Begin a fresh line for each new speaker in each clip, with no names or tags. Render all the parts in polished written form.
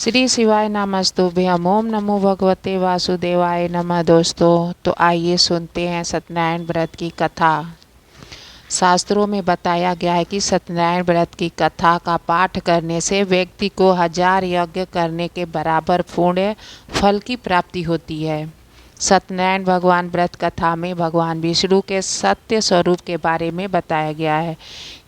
श्री शिवाय नमस्तुभ्यम। ओम नमो भगवते वासुदेवाय नमः। दोस्तों, तो आइए सुनते हैं सत्यनारायण व्रत की कथा। शास्त्रों में बताया गया है कि सत्यनारायण व्रत की कथा का पाठ करने से व्यक्ति को 1000 यज्ञ करने के बराबर पुण्य फल की प्राप्ति होती है। सत्यनारायण भगवान व्रत कथा में भगवान विष्णु के सत्य स्वरूप के बारे में बताया गया है।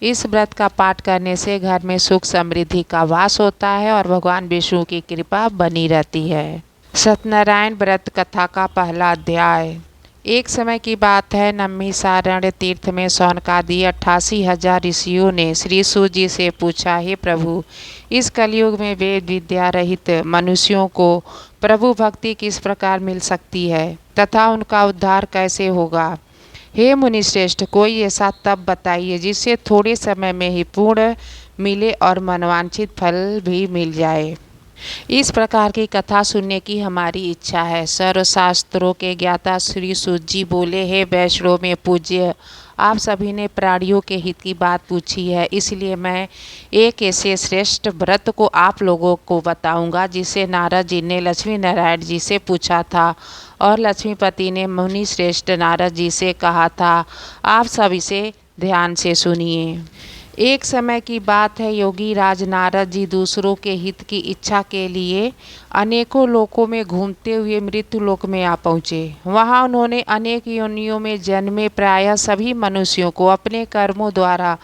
इस व्रत का पाठ करने से घर में सुख समृद्धि का वास होता है और भगवान विष्णु की कृपा बनी रहती है। सत्यनारायण व्रत कथा का पहला अध्याय। एक समय की बात है, नम्मीसारण्य तीर्थ में शौनकादि 88,000 ऋषियों ने श्री सूत जी से पूछा, हे प्रभु, इस कलयुग में वेद विद्या रहित मनुष्यों को प्रभु भक्ति किस प्रकार मिल सकती है तथा उनका उद्धार कैसे होगा। हे मुनिश्रेष्ठ, कोई ऐसा तप बताइए जिससे थोड़े समय में ही पूर्ण मिले और मनवांछित फल भी मिल जाए। इस प्रकार की कथा सुनने की हमारी इच्छा है। सर्वशास्त्रों के ज्ञाता श्री सूत जी बोले, हे वैष्णव में पूज्य, आप सभी ने प्राणियों के हित की बात पूछी है, इसलिए मैं एक ऐसे श्रेष्ठ व्रत को आप लोगों को बताऊंगा जिसे नारद जी ने लक्ष्मी नारायण जी से पूछा था और लक्ष्मीपति ने मुनि श्रेष्ठ नारद जी से कहा था। आप सब इसे ध्यान से सुनिए। एक समय की बात है, योगी राज नारद जी दूसरों के हित की इच्छा के लिए अनेकों लोकों में घूमते हुए मृत्यु लोक में आ पहुँचे। वहाँ उन्होंने अनेक योनियों में जन्मे प्रायः सभी मनुष्यों को अपने कर्मों द्वारा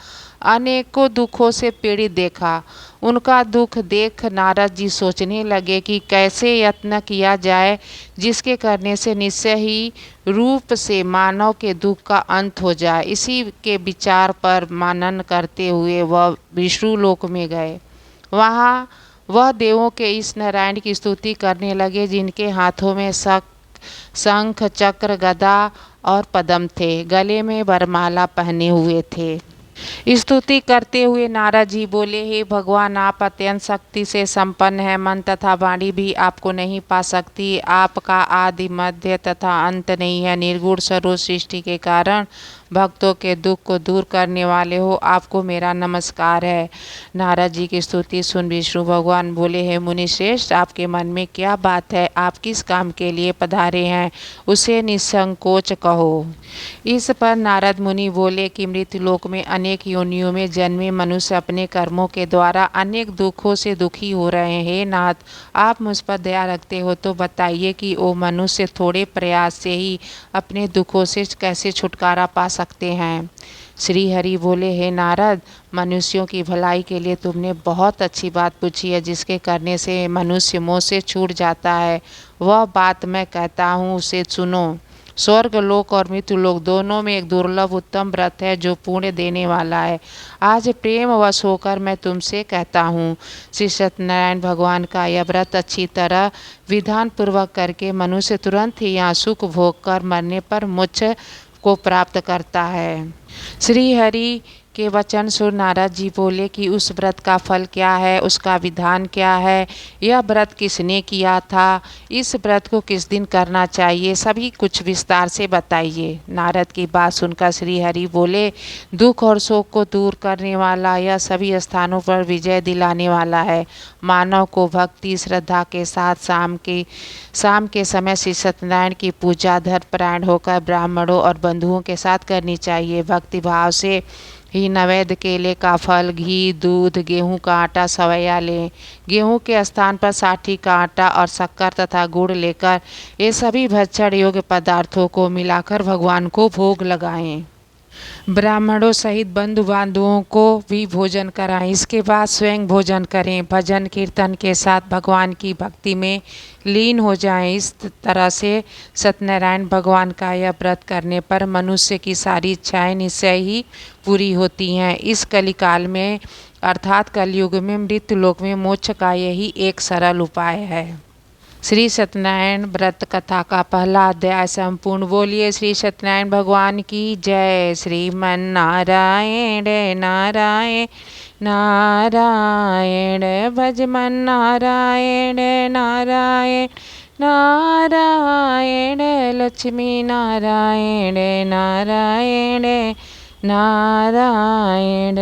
अनेकों दुखों से पीड़ित देखा। उनका दुख देख नारद जी सोचने लगे कि कैसे यत्न किया जाए जिसके करने से निश्चय ही रूप से मानव के दुख का अंत हो जाए। इसी के विचार पर मनन करते हुए वह विष्णु लोक में गए। वहाँ वह देवों के इस नारायण की स्तुति करने लगे जिनके हाथों में शंख चक्र गदा और पद्म थे, गले में वरमाला पहने हुए थे। स्तुति करते हुए नारद जी बोले, हे भगवान, आप अत्यंत शक्ति से संपन्न है, मन तथा वाणी भी आपको नहीं पा सकती। आपका आदि मध्य तथा अंत नहीं है। निर्गुण स्वरूप सृष्टि के कारण भक्तों के दुख को दूर करने वाले हो, आपको मेरा नमस्कार है। नारद जी की स्तुति सुन विष्णु भगवान बोले, हे मुनि श्रेष्ठ, आपके मन में क्या बात है? आप किस काम के लिए पधारे हैं, उसे निसंकोच कहो। इस पर नारद मुनि बोले कि मृत्यु लोक में अनेक योनियों में जन्मे मनुष्य अपने कर्मों के द्वारा अनेक दुखों से दुखी हो रहे हैं। हे नाथ, आप मुझ पर दया रखते हो तो बताइए कि वो मनुष्य थोड़े प्रयास से ही अपने दुखों से कैसे छुटकारा पा सकते हैं। श्री हरि बोले, हे नारद, मनुष्यों की भलाई के लिए तुमने बहुत अच्छी बात पूछी है, जिसके करने से मनुष्य मोह से छूट जाता है। वह बात मैं कहता हूँ, उसे सुनो। स्वर्ग लोक और मृत्यु लोक दोनों में एक दुर्लभ उत्तम व्रत है जो पुण्य देने वाला है। आज प्रेम वश होकर मैं तुमसे कहता हूँ। श्री सत्यनारायण भगवान का यह व्रत अच्छी तरह विधान पूर्वक करके मनुष्य तुरंत ही यहाँ सुख भोग कर मरने पर मोक्ष को प्राप्त करता है। श्री हरि के वचन सुन नारद जी बोले कि उस व्रत का फल क्या है, उसका विधान क्या है, यह व्रत किसने किया था, इस व्रत को किस दिन करना चाहिए, सभी कुछ विस्तार से बताइए। नारद की बात सुनकर श्री हरि बोले, दुख और शोक को दूर करने वाला, यह सभी स्थानों पर विजय दिलाने वाला है। मानव को भक्ति श्रद्धा के साथ शाम के समय श्री सत्यनारायण की पूजा धर्मपरायण होकर ब्राह्मणों और बंधुओं के साथ करनी चाहिए। भक्ति भाव से ही नैवेद्य केले का फल, घी, दूध, गेहूं का आटा सवैया लें। गेहूं के स्थान पर साठी का आटा और शक्कर तथा गुड़ लेकर ये सभी भक्षण योग्य पदार्थों को मिलाकर भगवान को भोग लगाएं। ब्राह्मणों सहित बंधु बांधवों को भी भोजन कराएं। इसके बाद स्वयं भोजन करें। भजन कीर्तन के साथ भगवान की भक्ति में लीन हो जाएं। इस तरह से सत्यनारायण भगवान का यह व्रत करने पर मनुष्य की सारी इच्छाएं निश्चय ही पूरी होती हैं। इस कलिकाल में अर्थात कलयुग में मृत्यु लोक में मोक्ष का यही एक सरल उपाय है। श्री सत्यनारायण व्रत कथा का पहला अध्याय संपूर्ण। बोलिए श्री सत्यनारायण भगवान की जय। श्रीमन नारायण नारायण नारायण भजमन नारायण नारायण नारायण लक्ष्मी नारायण नारायण नारायण।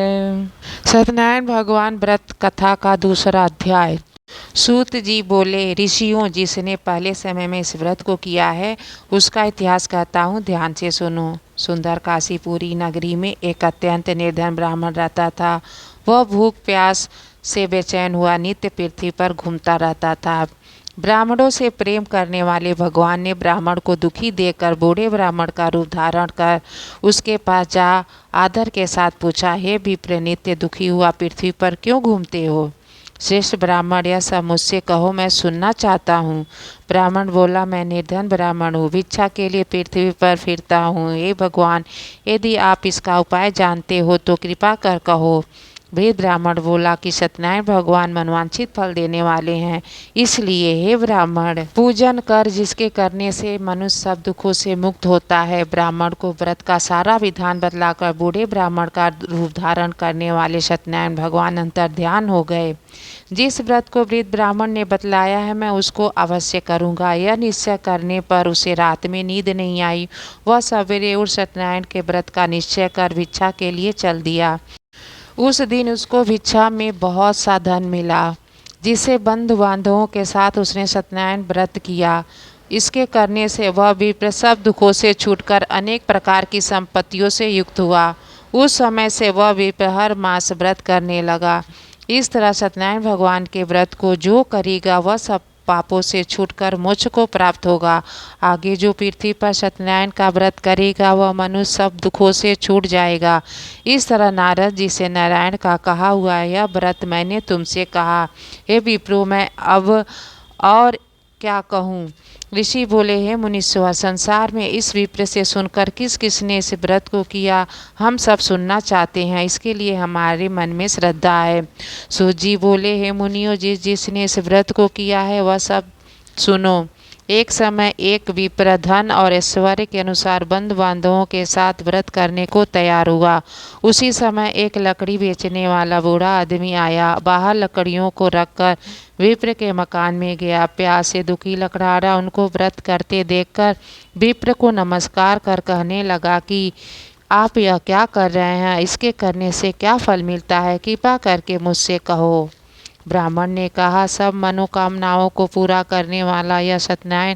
सत्यनारायण भगवान व्रत कथा का दूसरा अध्याय। सूत जी बोले, ऋषियों, जिसने पहले समय में इस व्रत को किया है उसका इतिहास कहता हूँ, ध्यान से सुनो। सुंदर काशीपुरी नगरी में एक अत्यंत निर्धन ब्राह्मण रहता था। वह भूख प्यास से बेचैन हुआ नित्य पृथ्वी पर घूमता रहता था। ब्राह्मणों से प्रेम करने वाले भगवान ने ब्राह्मण को दुखी देखकर बूढ़े ब्राह्मण का रूप धारण कर उसके पास जा आदर के साथ पूछा, हे विप्र, नित्य दुखी हुआ पृथ्वी पर क्यों घूमते हो? श्रेष्ठ ब्राह्मण, यह सब मुझसे कहो, मैं सुनना चाहता हूँ। ब्राह्मण बोला, मैं निर्धन ब्राह्मण हूँ, भिक्षा के लिए पृथ्वी पर फिरता हूँ। हे भगवान, यदि आप इसका उपाय जानते हो तो कृपा कर कहो। वृद्ध ब्राह्मण बोला कि सत्यनारायण भगवान मनवांछित फल देने वाले हैं, इसलिए हे ब्राह्मण, पूजन कर, जिसके करने से मनुष्य सब दुखों से मुक्त होता है। ब्राह्मण को व्रत का सारा विधान बतलाकर बूढ़े ब्राह्मण का रूप धारण करने वाले सत्यनारायण भगवान अंतर ध्यान हो गए। जिस व्रत को वृद्ध ब्राह्मण ने बतलाया है मैं उसको अवश्य करूँगा। यह निश्चय करने पर उसे रात में नींद नहीं आई। वह सवेरे उठ सत्यनारायण के व्रत का निश्चय कर भिक्षा के लिए चल दिया। उस दिन उसको भिक्षा में बहुत सा धन मिला, जिसे बंधु बांधवों के साथ उसने सत्यनारायण व्रत किया। इसके करने से वह विप्र सब दुखों से छूटकर अनेक प्रकार की संपत्तियों से युक्त हुआ। उस समय से वह विप्र हर मास व्रत करने लगा। इस तरह सत्यनारायण भगवान के व्रत को जो करेगा वह सब पापों से छूटकर मोक्ष को प्राप्त होगा। आगे जो पृथ्वी पर सत्यनारायण का व्रत करेगा वह मनुष्य सब दुखों से छूट जाएगा। इस तरह नारद जी से नारायण का कहा हुआ यह व्रत मैंने तुमसे कहा। हे विप्रो, मैं अब और क्या कहूँ? ऋषि बोले, हे मुनीश्वर, संसार में इस विप्र से सुनकर किस किसने इस व्रत को किया हम सब सुनना चाहते हैं, इसके लिए हमारे मन में श्रद्धा है। सूत जी बोले, हे मुनियों, जिसने इस व्रत को किया है वह सब सुनो। एक समय एक विप्र धन और ऐश्वर्य के अनुसार बंधु बांधवों के साथ व्रत करने को तैयार हुआ। उसी समय एक लकड़ी बेचने वाला बूढ़ा आदमी आया। बाहर लकड़ियों को रखकर विप्र के मकान में गया। प्यास से दुखी लकड़हारा उनको व्रत करते देखकर विप्र को नमस्कार कर कहने लगा कि आप यह क्या कर रहे हैं? इसके करने से क्या फल मिलता है? कृपा करके मुझसे कहो। ब्राह्मण ने कहा, सब मनोकामनाओं को पूरा करने वाला यह सत्यनारायण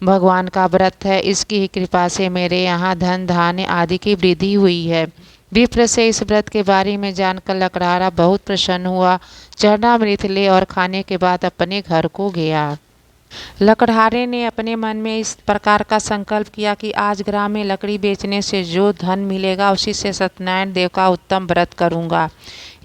भगवान का व्रत है। इसकी ही कृपा से मेरे यहाँ धन धान्य आदि की वृद्धि हुई है। विप्र से इस व्रत के बारे में जानकर लकड़हारा बहुत प्रसन्न हुआ। चरणामृत ले और खाने के बाद अपने घर को गया। लकड़हारे ने अपने मन में इस प्रकार का संकल्प किया कि आज ग्राम में लकड़ी बेचने से जो धन मिलेगा उसी से सत्यनारायण देव का उत्तम व्रत करूंगा।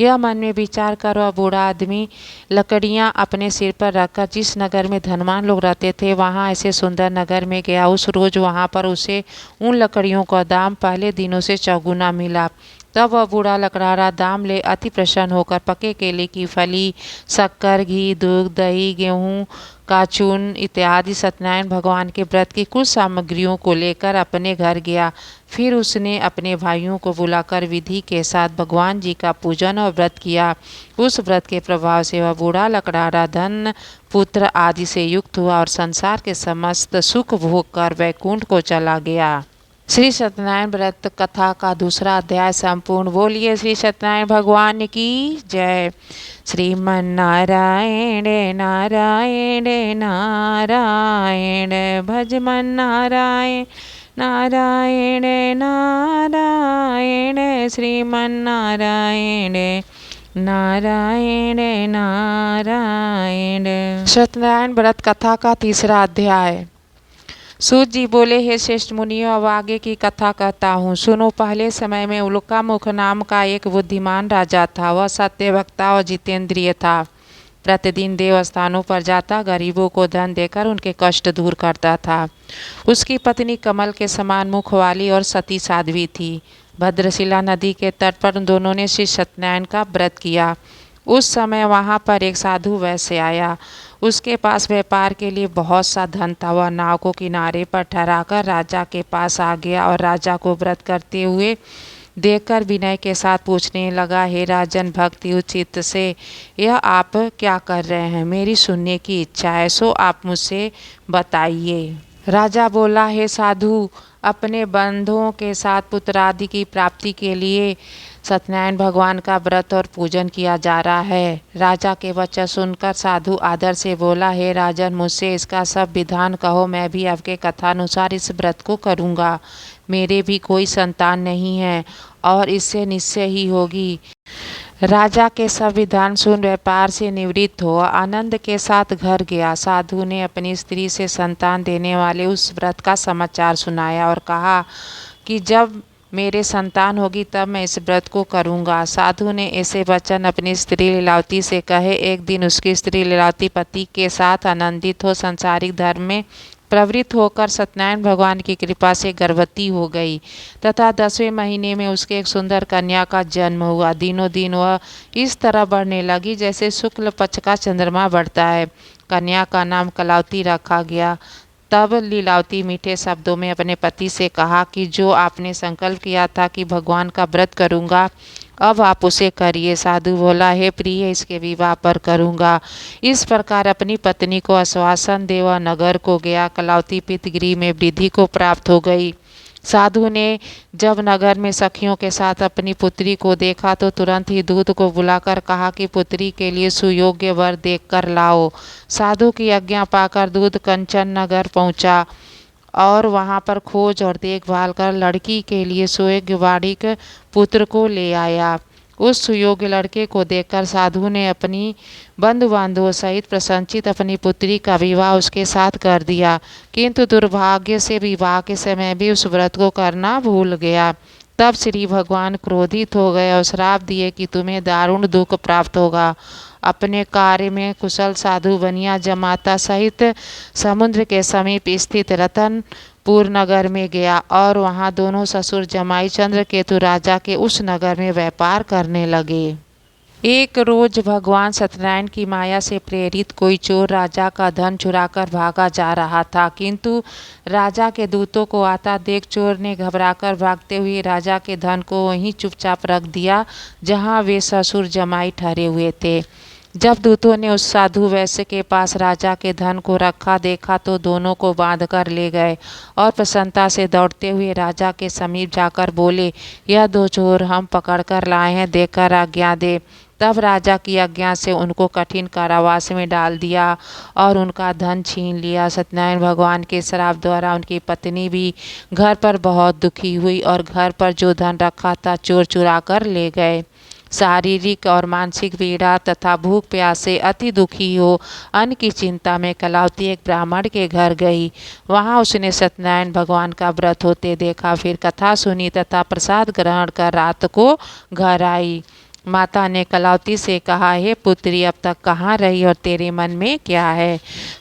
यह मन में विचार कर वह बूढ़ा आदमी लकड़ियां अपने सिर पर रखकर जिस नगर में धनवान लोग रहते थे वहां ऐसे सुंदर नगर में गया। उस रोज वहां पर उसे उन लकड़ियों का दाम पहले दिनों से चौगुना मिला। तब वह बूढ़ा लकड़हारा दाम ले अति प्रसन्न होकर पके केले की फली, शक्कर, घी, दूध, दही, गेहूँ का चूर्ण इत्यादि सत्यनारायण भगवान के व्रत की कुछ सामग्रियों को लेकर अपने घर गया। फिर उसने अपने भाइयों को बुलाकर विधि के साथ भगवान जी का पूजन और व्रत किया। उस व्रत के प्रभाव से वह बूढ़ा लकड़हारा धन, पुत्र आदि से युक्त हुआ और संसार के समस्त सुख भोग कर वैकुंठ को चला गया। श्री सत्यनारायण व्रत कथा का दूसरा अध्याय संपूर्ण। बोलिए श्री सत्यनारायण भगवान की जय। श्रीमन नारायण नारायण नारायण, भज मन नारायण नारायण नारायण, श्रीमन नारायण नारायण नारायण। सत्यनारायण व्रत कथा का तीसरा अध्याय। सूत जी बोले, हे श्रेष्ठ मुनियों, अब आगे की कथा कहता हूँ, सुनो। पहले समय में उल्कामुख नाम का एक बुद्धिमान राजा था। वह सत्यवक्ता और जितेंद्रिय था। प्रतिदिन देवस्थानों पर जाता गरीबों को धन देकर उनके कष्ट दूर करता था। उसकी पत्नी कमल के समान मुख वाली और सती साध्वी थी। भद्रशिला नदी के तट पर उन दोनों ने श्री सत्यनारायण का व्रत किया। उस समय वहाँ पर एक साधु वैश्य आया। उसके पास व्यापार के लिए बहुत सा धन था। वह नाव को किनारे पर ठहराकर राजा के पास आ गया और राजा को व्रत करते हुए देखकर विनय के साथ पूछने लगा, हे राजन, भक्ति उचित से यह आप क्या कर रहे हैं? मेरी सुनने की इच्छा है, सो आप मुझसे बताइए। राजा बोला, हे साधु, अपने बंधुओं के साथ पुत्र आदि की प्राप्ति के लिए सत्यनारायण भगवान का व्रत और पूजन किया जा रहा है। राजा के वचन सुनकर साधु आदर से बोला, हे राजन, मुझसे इसका सब विधान कहो, मैं भी आपके कथानुसार इस व्रत को करूँगा। मेरे भी कोई संतान नहीं है और इससे निश्चय ही होगी। राजा के सब विधान सुन व्यापार से निवृत्त हुआ, आनंद के साथ घर गया। साधु ने अपनी स्त्री से संतान देने वाले उस व्रत का समाचार सुनाया और कहा कि जब मेरे संतान होगी तब मैं इस व्रत को करूँगा। साधु ने ऐसे वचन अपनी स्त्री लीलावती से कहे। एक दिन उसकी स्त्री लीलावती पति के साथ आनंदित हो संसारिक धर्म में प्रवृत्त होकर सत्यनारायण भगवान की कृपा से गर्भवती हो गई तथा 10वें महीने में उसके एक सुंदर कन्या का जन्म हुआ। दिनों दिन वह इस तरह बढ़ने लगी जैसे शुक्ल पक्ष का चंद्रमा बढ़ता है। कन्या का नाम कलावती रखा गया। तब लीलावती मीठे शब्दों में अपने पति से कहा कि जो आपने संकल्प किया था कि भगवान का व्रत करूंगा, अब आप उसे करिए। साधु बोला, हे प्रिय, इसके विवाह पर करूंगा। इस प्रकार अपनी पत्नी को आश्वासन दे वह नगर को गया। कलावती पितगृह में वृद्धि को प्राप्त हो गई। साधु ने जब नगर में सखियों के साथ अपनी पुत्री को देखा तो तुरंत ही दूत को बुलाकर कहा कि पुत्री के लिए सुयोग्य वर देखकर लाओ। साधु की आज्ञा पाकर दूत कंचन नगर पहुंचा और वहां पर खोज और देखभाल कर लड़की के लिए सुयोग्य वाड़िक पुत्र को ले आया। उस सुयोग्य लड़के को देखकर साधु ने अपनी बंधु बांधवों सहित प्रसन्नचित अपनी पुत्री का विवाह उसके साथ कर दिया, किंतु दुर्भाग्य से विवाह के समय भी उस व्रत को करना भूल गया। तब श्री भगवान क्रोधित हो गए और श्राप दिए कि तुम्हें दारुण दुख प्राप्त होगा। अपने कार्य में कुशल साधु बनिया जमाता सहित समुद्र के समीप स्थित रतनपुर नगर में गया और वहां दोनों ससुर जमाई चंद्रकेतु राजा के उस नगर में व्यापार करने लगे। एक रोज भगवान सत्यनारायण की माया से प्रेरित कोई चोर राजा का धन चुराकर भागा जा रहा था, किंतु राजा के दूतों को आता देख चोर ने घबराकर भागते हुए राजा के धन को वहीं चुपचाप रख दिया जहां वे ससुर जमाई ठहरे हुए थे। जब दूतों ने उस साधु वैश्य के पास राजा के धन को रखा देखा तो दोनों को बांध कर ले गए और प्रसन्नता से दौड़ते हुए राजा के समीप जाकर बोले, यह दो चोर हम पकड़कर लाए हैं, देकर आज्ञा दे। तब राजा की आज्ञा से उनको कठिन कारावास में डाल दिया और उनका धन छीन लिया। सत्यनारायण भगवान के श्राप द्वारा उनकी पत्नी भी घर पर बहुत दुखी हुई और घर पर जो धन रखा था चोर चुरा कर ले गए। शारीरिक और मानसिक पीड़ा तथा भूख प्यास से अति दुखी हो अन्न की चिंता में कलावती एक ब्राह्मण के घर गई। वहां उसने सत्यनारायण भगवान का व्रत होते देखा, फिर कथा सुनी तथा प्रसाद ग्रहण कर रात को घर आई। माता ने कलावती से कहा, हे पुत्री, अब तक कहाँ रही और तेरे मन में क्या है?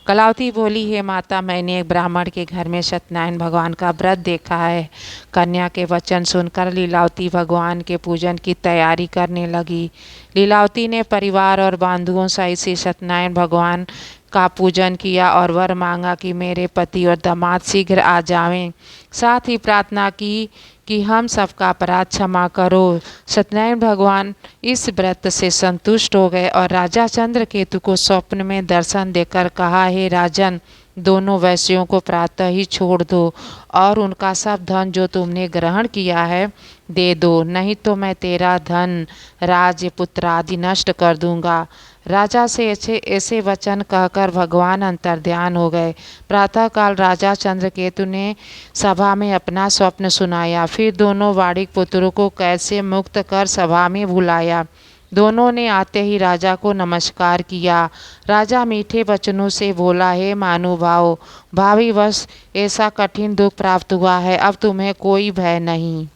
कलावती बोली, हे माता, मैंने एक ब्राह्मण के घर में सत्यनारायण भगवान का व्रत देखा है। कन्या के वचन सुनकर लीलावती भगवान के पूजन की तैयारी करने लगी। लीलावती ने परिवार और बंधुओं सहित श्री सत्यनारायण भगवान का पूजन किया और वर मांगा कि मेरे पति और दामाद शीघ्र आ जावें। साथ ही प्रार्थना की कि हम सबका अपराध क्षमा करो। सत्यनारायण भगवान इस व्रत से संतुष्ट हो गए और राजा चंद्रकेतु को स्वप्न में दर्शन देकर कहा, हे राजन, दोनों वैश्यों को प्रातः ही छोड़ दो और उनका सब धन जो तुमने ग्रहण किया है दे दो, नहीं तो मैं तेरा धन, राज्य, पुत्र आदि नष्ट कर दूंगा। राजा से ऐसे वचन कहकर भगवान अंतर्ध्यान हो गए। प्रातःकाल राजा चंद्रकेतु ने सभा में अपना स्वप्न सुनाया, फिर दोनों वाड़िक पुत्रों को कैद से मुक्त कर सभा में बुलाया। दोनों ने आते ही राजा को नमस्कार किया। राजा मीठे वचनों से बोला, हे महानुभाव, भावी वर्ष ऐसा कठिन दुख प्राप्त हुआ है, अब तुम्हें कोई भय नहीं।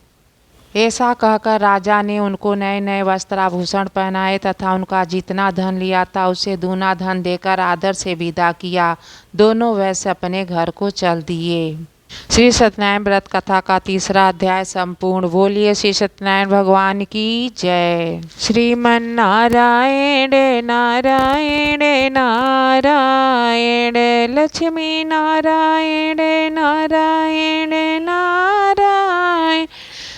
ऐसा कहकर राजा ने उनको नए नए वस्त्राभूषण पहनाए तथा उनका जितना धन लिया था उसे दूना धन देकर आदर से विदा किया। दोनों वैश्य अपने घर को चल दिए। श्री सत्यनारायण व्रत कथा का 3रा अध्याय संपूर्ण। बोलिए श्री सत्यनारायण भगवान की जय। श्रीमन्नारायण नारायण नारायण, लक्ष्मी नारायण नारायण नारायण,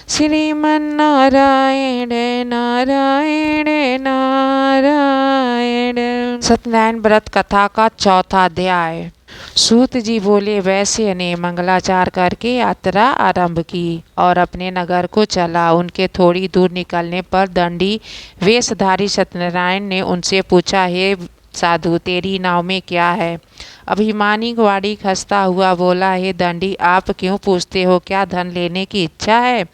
श्रीमन्नारायण नारायण नारायण। सत्यनारायण व्रत कथा का चौथा अध्याय। सूत जी बोले, वैश्य ने मंगलाचार करके यात्रा आरंभ की और अपने नगर को चला। उनके थोड़ी दूर निकलने पर दंडी वेशधारी सत्यनारायण ने उनसे पूछा, हे साधु, तेरी नाव में क्या है? अभिमानी ग्वाड़ी खसता हुआ बोला, हे दंडी, आप क्यों पूछते हो? क्या धन लेने की इच्छा है?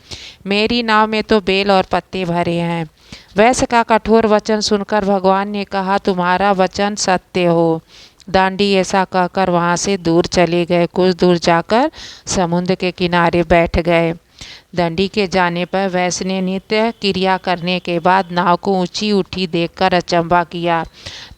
मेरी नाव में तो बेल और पत्ते भरे हैं। वैश्य का कठोर वचन सुनकर भगवान ने कहा, तुम्हारा वचन सत्य हो। दांडी ऐसा कहकर वहां से दूर चले गए। कुछ दूर जाकर समुद्र के किनारे बैठ गए। दंडी के जाने पर वैश्य ने नित्य क्रिया करने के बाद नाव को ऊंची उठी देखकर अचंभा किया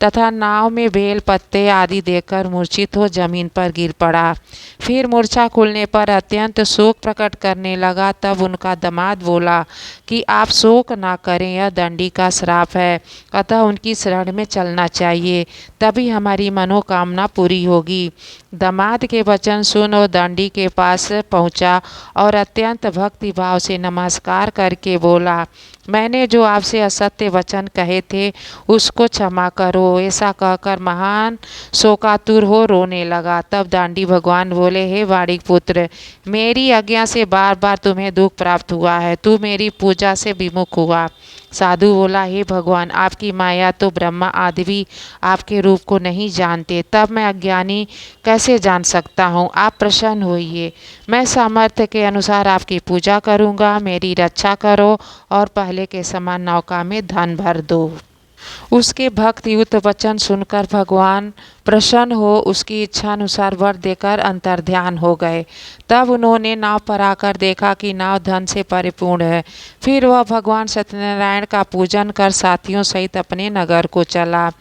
तथा नाव में बेल पत्ते आदि देखकर मूर्छित हो जमीन पर गिर पड़ा। फिर मूर्छा खुलने पर अत्यंत शोक प्रकट करने लगा। तब उनका दामाद बोला कि आप शोक ना करें, यह दंडी का श्राप है, अतः उनकी शरण में चलना चाहिए, तभी हमारी मनोकामना पूरी होगी। दामाद के वचन सुन वो दंडी के पास पहुंचा और अत्यंत भक्ति भाव से नमस्कार करके बोला, मैंने जो आपसे असत्य वचन कहे थे उसको क्षमा करो। ऐसा कहकर महान शोकातुर हो रोने लगा। तब दांडी भगवान बोले, हे वाणिक पुत्र, मेरी आज्ञा से बार बार तुम्हें दुख प्राप्त हुआ है, तू मेरी पूजा से विमुख हुआ। साधु बोला, हे भगवान, आपकी माया तो ब्रह्मा आदि भी आपके रूप को नहीं जानते, तब मैं अज्ञानी कैसे जान सकता हूँ? आप प्रसन्न होइए, मैं सामर्थ्य के अनुसार आपकी पूजा करूँगा। मेरी रक्षा करो और पहले के समान नौका में धन भर दो। उसके भक्तियुक्त वचन सुनकर भगवान प्रसन्न हो उसकी इच्छा अनुसार वर देकर अंतर्ध्यान हो गए। तब उन्होंने नाव पर आकर देखा कि नाव धन से परिपूर्ण है। फिर वह भगवान सत्यनारायण का पूजन कर साथियों सहित अपने नगर को चला।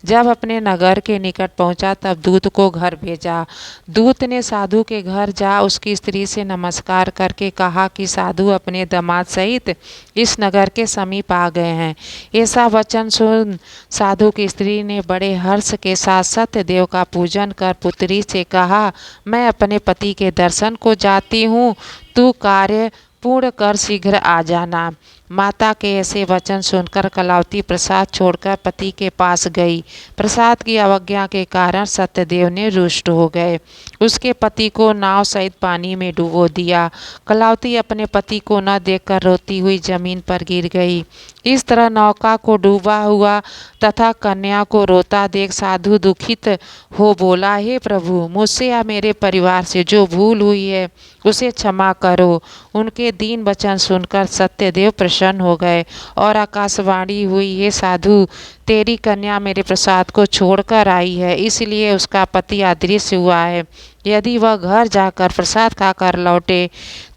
जब अपने नगर के निकट पहुंचा तब दूत को घर भेजा। दूत ने साधु के घर जा उसकी स्त्री से नमस्कार करके कहा कि साधु अपने दामाद सहित इस नगर के समीप आ गए हैं। ऐसा वचन सुन साधु की स्त्री ने बड़े हर्ष के साथ सत्यदेव का पूजन कर पुत्री से कहा, मैं अपने पति के दर्शन को जाती हूँ, तू कार्य पूर्ण कर शीघ्र आ जाना। माता के ऐसे वचन सुनकर कलावती प्रसाद छोड़कर पति के पास गई। प्रसाद की अवज्ञा के कारण सत्यदेव ने रुष्ट हो गए। उसके पति को नाव सहित पानी में डुबो दिया। कलावती अपने पति को न देखकर रोती हुई जमीन पर गिर गई। इस तरह नौका को डूबा हुआ तथा कन्या को रोता देख साधु दुखित हो बोला, हे प्रभु, मुझसे या मेरे परिवार से जो भूल हुई है उसे क्षमा करो। उनके दीन वचन सुनकर सत्यदेव प्रसन्न हो गए और आकाशवाणी हुई, हे साधु, तेरी कन्या मेरे प्रसाद को छोड़कर आई है, इसलिए उसका पति अदृश्य हुआ है। यदि वह घर जाकर प्रसाद खाकर लौटे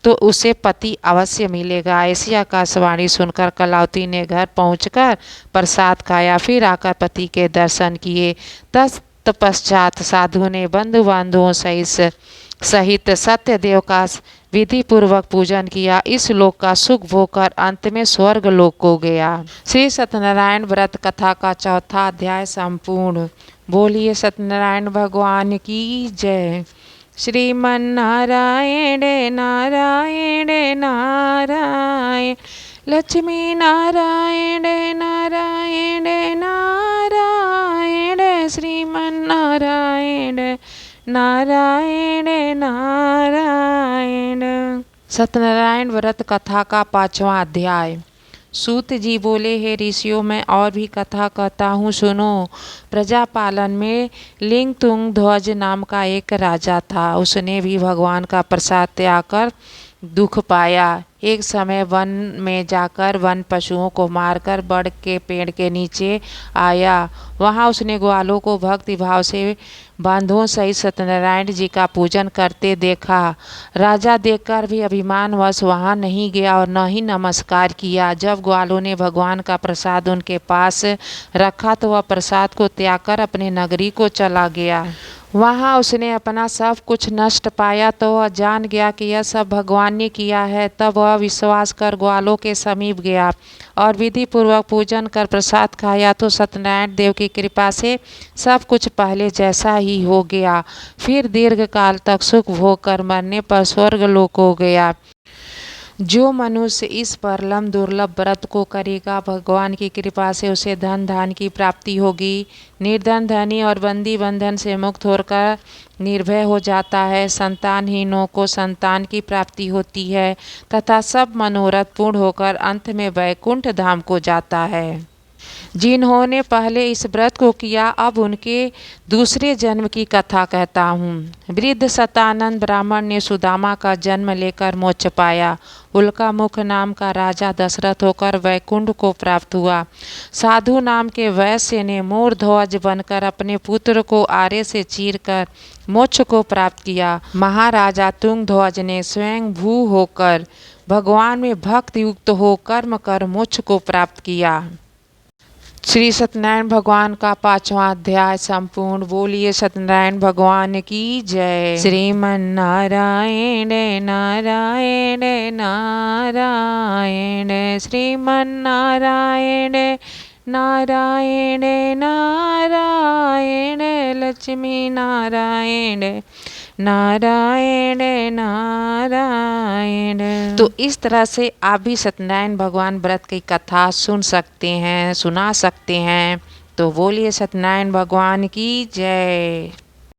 तो उसे पति अवश्य मिलेगा। ऐसी आकाशवाणी सुनकर कलावती ने घर पहुंचकर प्रसाद खाया, फिर आकर पति के दर्शन किए। तत्पश्चात साधु ने बंधु बांधवों सहित सत्यदेव का विधि पूर्वक पूजन किया। इस लोक का सुख भोग कर अंत में स्वर्ग लोक को गया। श्री सत्यनारायण व्रत कथा का चौथा अध्याय संपूर्ण। बोलिए सत्यनारायण भगवान की जय। श्रीमन्नारायण नारायण नारायण, लक्ष्मी नारायण नारायण नारायण, श्रीमन्नारायण नारायण नारायण। सत्यनारायण व्रत कथा का पांचवा अध्याय। सूत जी बोले, हे ऋषियों, मैं और भी कथा कहता हूँ, सुनो। प्रजापालन में लिंगतुंग ध्वज नाम का एक राजा था। उसने भी भगवान का प्रसाद त्याग कर दुख पाया। एक समय वन में जाकर वन पशुओं को मारकर बड़ के पेड़ के नीचे आया। वहाँ उसने ग्वालों को भक्ति भाव से बांधों सहित सत्यनारायण जी का पूजन करते देखा। राजा देखकर भी अभिमानवश वहाँ नहीं गया और न ही नमस्कार किया। जब ग्वालों ने भगवान का प्रसाद उनके पास रखा तो वह प्रसाद को त्याग कर अपने नगरी को चला गया। वहाँ उसने अपना सब कुछ नष्ट पाया तो वह जान गया कि यह सब भगवान ने किया है। तब वह विश्वास कर ग्वालों के समीप गया और विधि पूर्वक पूजन कर प्रसाद खाया तो सत्यनारायण देव की कृपा से सब कुछ पहले जैसा ही हो गया। फिर दीर्घ काल तक सुख भोग कर मरने पर स्वर्ग लोक हो गया। जो मनुष्य इस परम दुर्लभ व्रत को करेगा, भगवान की कृपा से उसे धन धान की प्राप्ति होगी। निर्धन धनी और बंदी बंधन से मुक्त होकर निर्भय हो जाता है। संतानहीनों को संतान की प्राप्ति होती है तथा सब मनोरथ पूर्ण होकर अंत में वैकुंठ धाम को जाता है। जिन्होंने पहले इस व्रत को किया, अब उनके दूसरे जन्म की कथा कहता हूँ। वृद्ध सतानंद ब्राह्मण ने सुदामा का जन्म लेकर मोक्ष पाया। उल्का मुख नाम का राजा दशरथ होकर वैकुंठ को प्राप्त हुआ। साधु नाम के वैश्य ने मोर ध्वज बनकर अपने पुत्र को आरे से चीरकर मोक्ष को प्राप्त किया। महाराजा तुंग ध्वज ने स्वयं भू होकर भगवान में भक्त युक्त हो कर्म कर मोक्ष को प्राप्त किया। श्री सत्यनारायण भगवान का 5वां अध्याय संपूर्ण। बोलिए सत्यनारायण भगवान की जय। श्रीमन नारायण नारायण नारायण, श्रीमन नारायण नारायण नारायण, लक्ष्मी नारायण नारायण नारायण। तो इस तरह से आप भी सत्यनारायण भगवान व्रत की कथा सुन सकते हैं, सुना सकते हैं। तो बोलिए सत्यनारायण भगवान की जय।